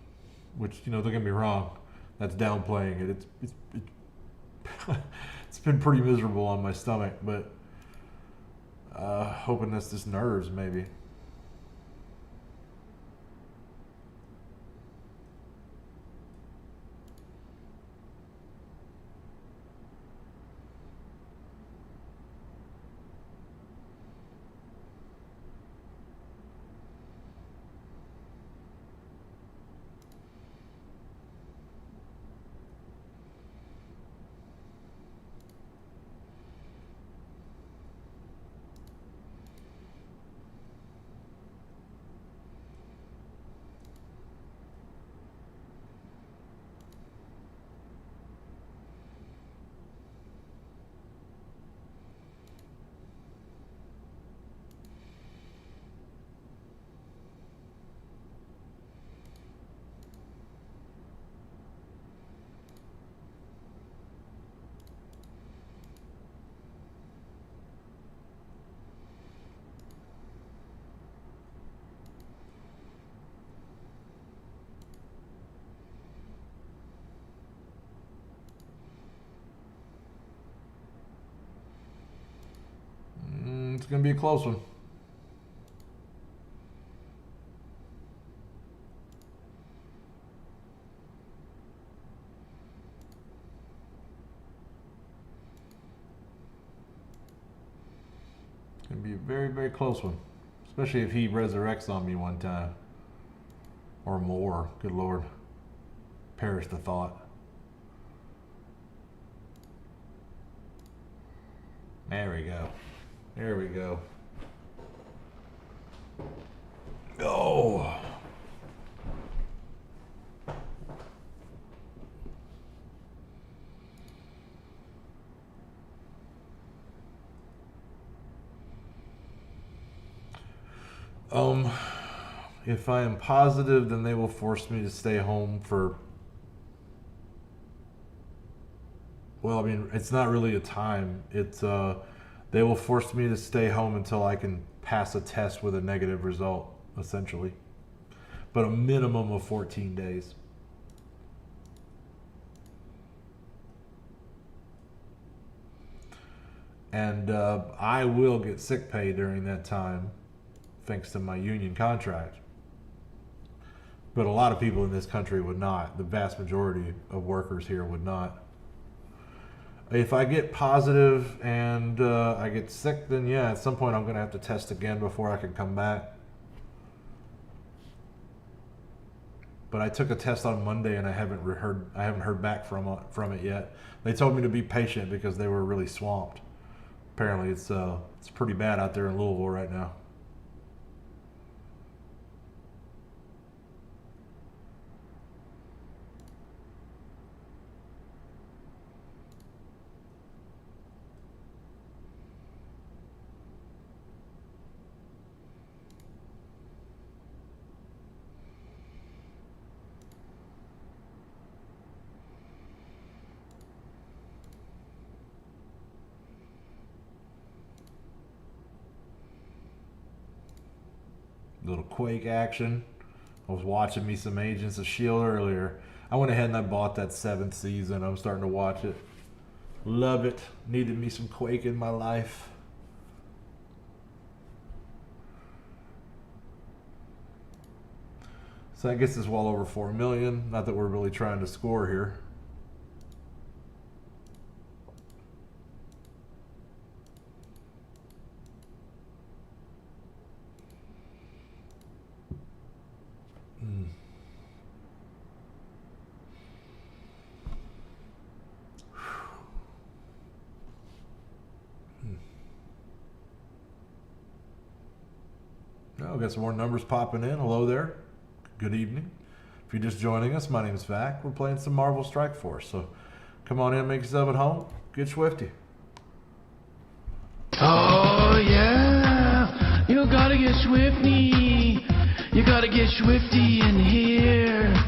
S1: which, don't get me wrong, that's downplaying it. It's been pretty miserable on my stomach, but hoping that's just nerves maybe. going to be a close one. It's going to be a very, very close one. Especially if he resurrects on me one time. Or more. Good Lord. Perish the thought. There we go. There we go. Oh. If I am positive, then they will force me to stay home for, well, I mean, it's not really a time. It's, they will force me to stay home until I can pass a test with a negative result, essentially. But a minimum of 14 days. And I will get sick pay during that time, thanks to my union contract. But a lot of people in this country would not. The vast majority of workers here would not. If I get positive and I get sick, then yeah, at some point I'm going to have to test again before I can come back. But I took a test on Monday and I haven't heard back from it yet. They told me to be patient because they were really swamped. Apparently it's pretty bad out there in Louisville right now. Little Quake action. I was watching me some Agents of S.H.I.E.L.D. earlier. I went ahead and I bought that 7th season. I'm starting to watch it. Love it. Needed me some Quake in my life. So I guess it's well over 4 million. Not that we're really trying to score here. Oh, got some more numbers popping in. Hello there. Good evening. If you're just joining us, my name is Vac. We're playing some Marvel Strike Force. So come on in, make yourself at home. Get swifty.
S2: Oh yeah, you gotta get swifty. You gotta get swifty in here.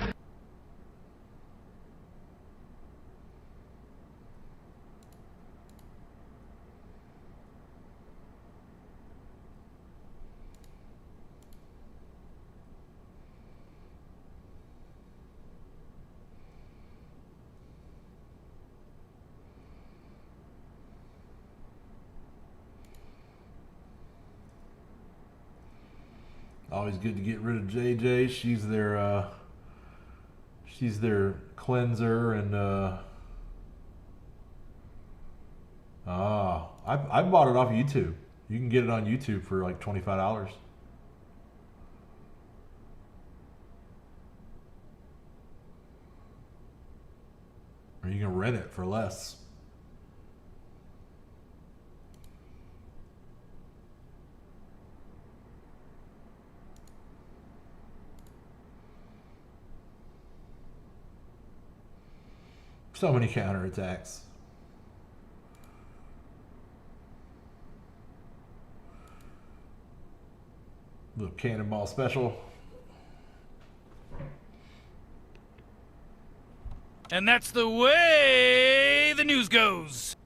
S1: Always good to get rid of JJ. She's their cleanser and I bought it off YouTube. You can get it on YouTube for like $25. Or you can rent it for less. So many counterattacks. Little cannonball special.
S3: And that's the way the news goes.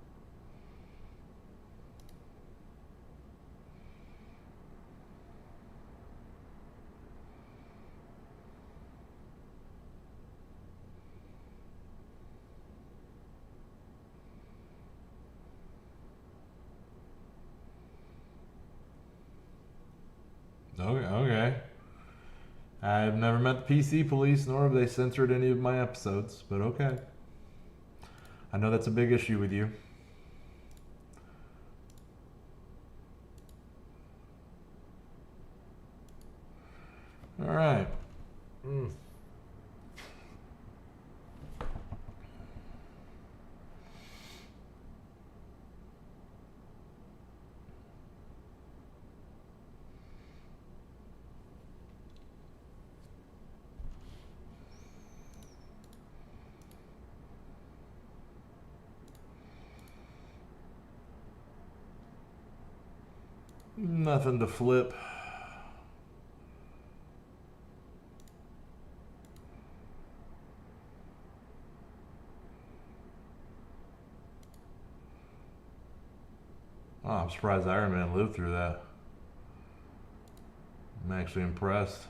S1: Okay, okay. I've never met the PC police, nor have they censored any of my episodes, but okay. I know that's a big issue with you. All right. Nothing to flip. Oh, I'm surprised Iron Man lived through that. I'm actually impressed.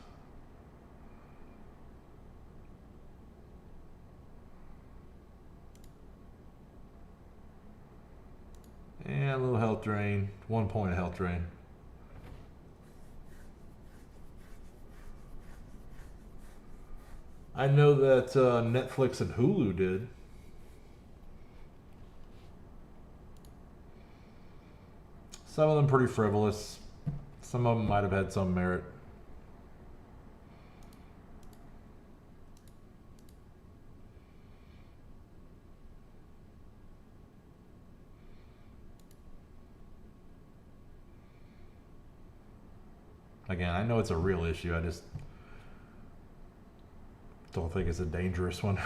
S1: And a little health drain. 1 point of health drain. I know that Netflix and Hulu did. Some of them pretty frivolous. Some of them might have had some merit. Again, I know it's a real issue. I just don't think it's a dangerous one.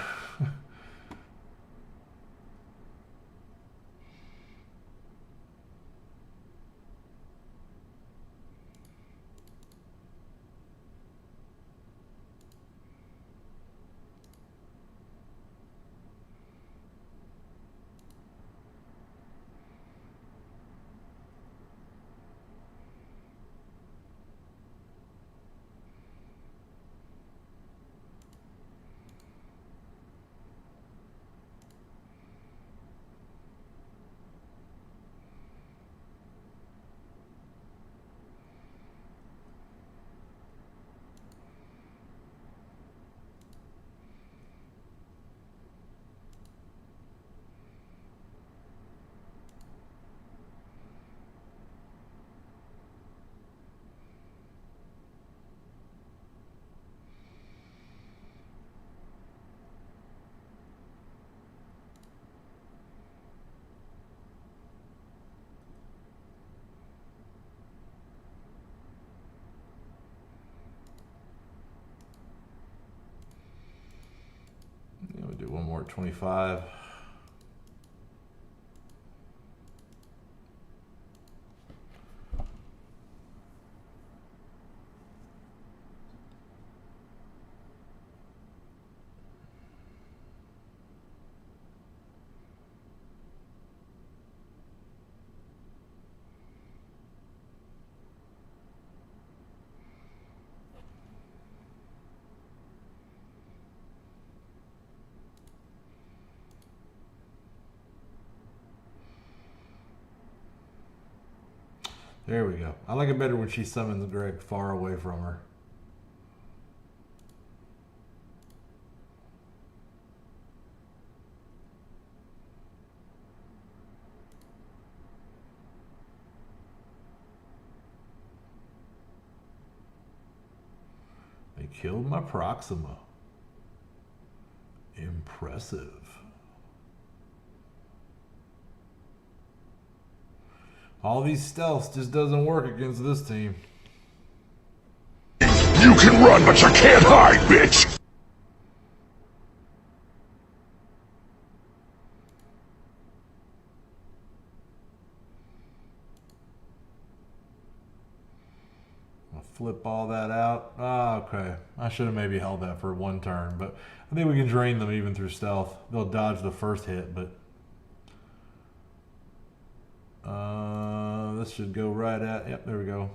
S1: We'll do one more at 25. There we go. I like it better when she summons Greg far away from her. They killed my Proxima. Impressive. All these stealths just doesn't work against this team.
S4: You can run, but you can't hide, bitch!
S1: I'll flip all that out. Ah, okay. I should have maybe held that for one turn, but I think we can drain them even through stealth. They'll dodge the first hit, but this should go right at, yep, there we go.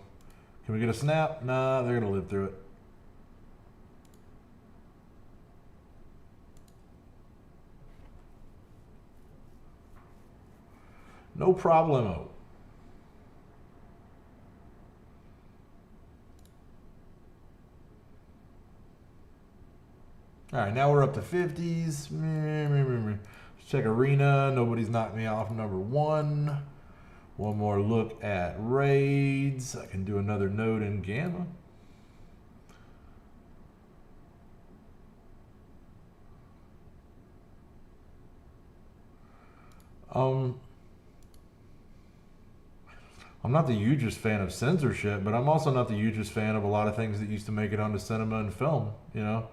S1: Can we get a snap? Nah, they're gonna live through it. No problemo. All right, now we're up to 50s. Let's check arena. Nobody's knocked me off number 1. One more look at raids. I can do another node in gamma. I'm not the hugest fan of censorship, but I'm also not the hugest fan of a lot of things that used to make it onto cinema and film, you know?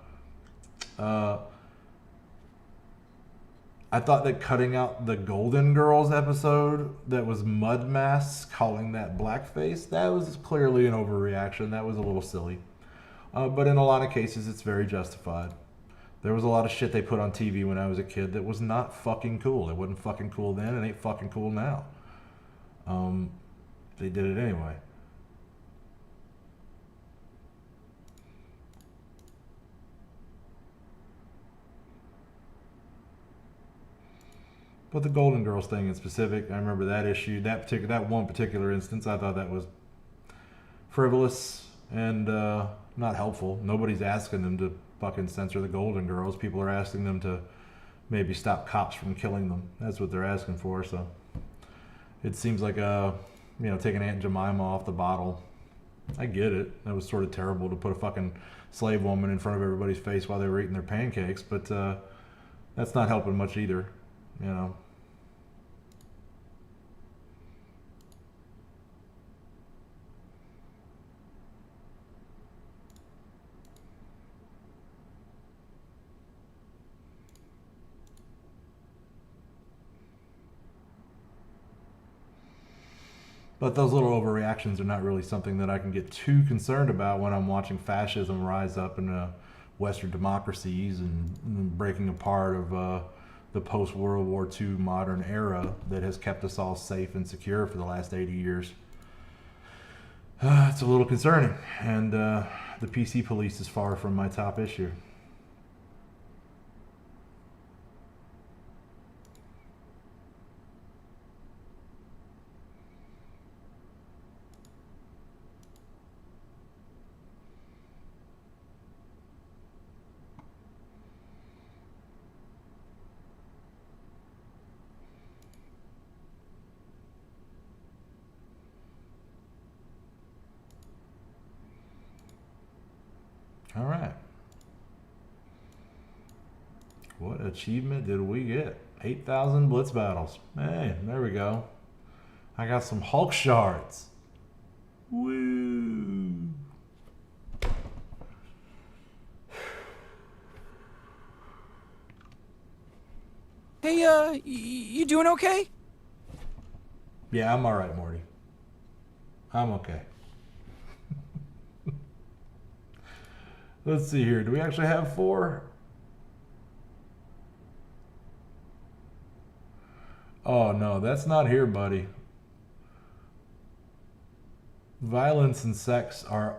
S1: I thought that cutting out the Golden Girls episode that was mud masks, calling that blackface, that was clearly an overreaction. That was a little silly. But in a lot of cases, it's very justified. There was a lot of shit they put on TV when I was a kid that was not fucking cool. It wasn't fucking cool then. It ain't fucking cool now. They did it anyway. But the Golden Girls thing in specific, I remember that issue, that one particular instance. I thought that was frivolous and not helpful. Nobody's asking them to fucking censor the Golden Girls. People are asking them to maybe stop cops from killing them. That's what they're asking for. So it seems like taking Aunt Jemima off the bottle. I get it. That was sort of terrible to put a fucking slave woman in front of everybody's face while they were eating their pancakes, but that's not helping much either. You know. But those little overreactions are not really something that I can get too concerned about when I'm watching fascism rise up in Western democracies and breaking apart of the post-World War II modern era that has kept us all safe and secure for the last 80 years. It's a little concerning, and the PC police is far from my top issue. All right. What achievement did we get? 8,000 blitz battles. Hey, there we go. I got some Hulk shards. Woo!
S3: Hey, you doing okay?
S1: Yeah, I'm all right, Morty. I'm okay. Let's see here. Do we actually have 4? Oh, no, that's not here, buddy. Violence and sex are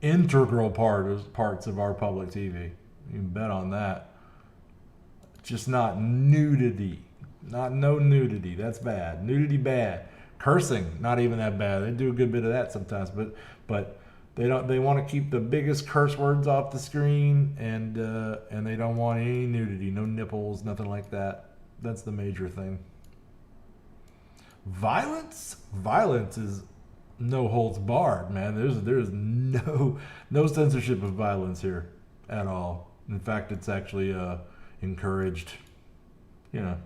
S1: integral parts of our public TV. You can bet on that. Just not nudity. No nudity. That's bad. Nudity bad. Cursing, not even that bad. They do a good bit of that sometimes, but they don't. They want to keep the biggest curse words off the screen, and they don't want any nudity, no nipples, nothing like that. That's the major thing. Violence is no holds barred, man. There's no censorship of violence here at all. In fact, it's actually encouraged. You know,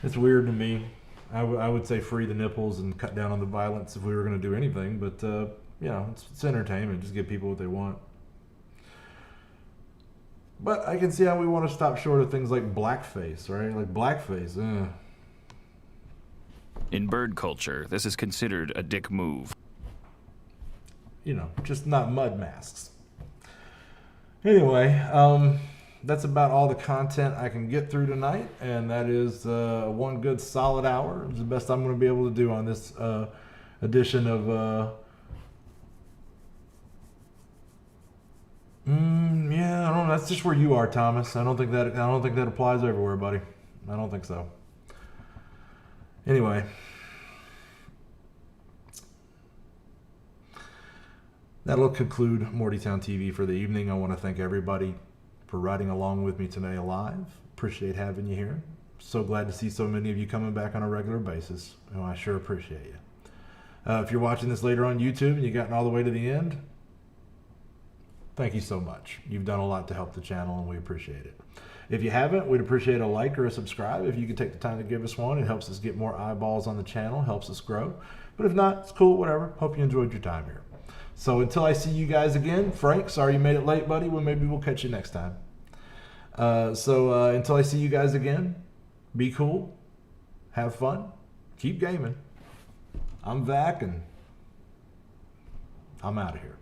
S1: it's weird to me. I would say free the nipples and cut down on the violence if we were going to do anything, but you know, it's entertainment. Just give people what they want. But I can see how we want to stop short of things like blackface, right? Like blackface.
S3: In bird culture, this is considered a dick move.
S1: You know, just not mud masks. Anyway, that's about all the content I can get through tonight, and that is one good solid hour. It's the best I'm going to be able to do on this edition of yeah, I don't know. That's just where you are, Thomas. I don't think that applies everywhere, buddy. I don't think so. Anyway, that'll conclude Mortytown TV for the evening. I want to thank everybody for riding along with me today live. Appreciate having you here. So glad to see so many of you coming back on a regular basis. Oh, I sure appreciate you. If you're watching this later on YouTube and you've gotten all the way to the end, thank you so much. You've done a lot to help the channel, and we appreciate it. If you haven't, we'd appreciate a like or a subscribe. If you could take the time to give us one, it helps us get more eyeballs on the channel, helps us grow. But if not, it's cool, whatever. Hope you enjoyed your time here. So until I see you guys again, Frank, sorry you made it late, buddy. Well, maybe we'll catch you next time. Until I see you guys again, be cool, have fun, keep gaming. I'm Vac, and I'm out of here.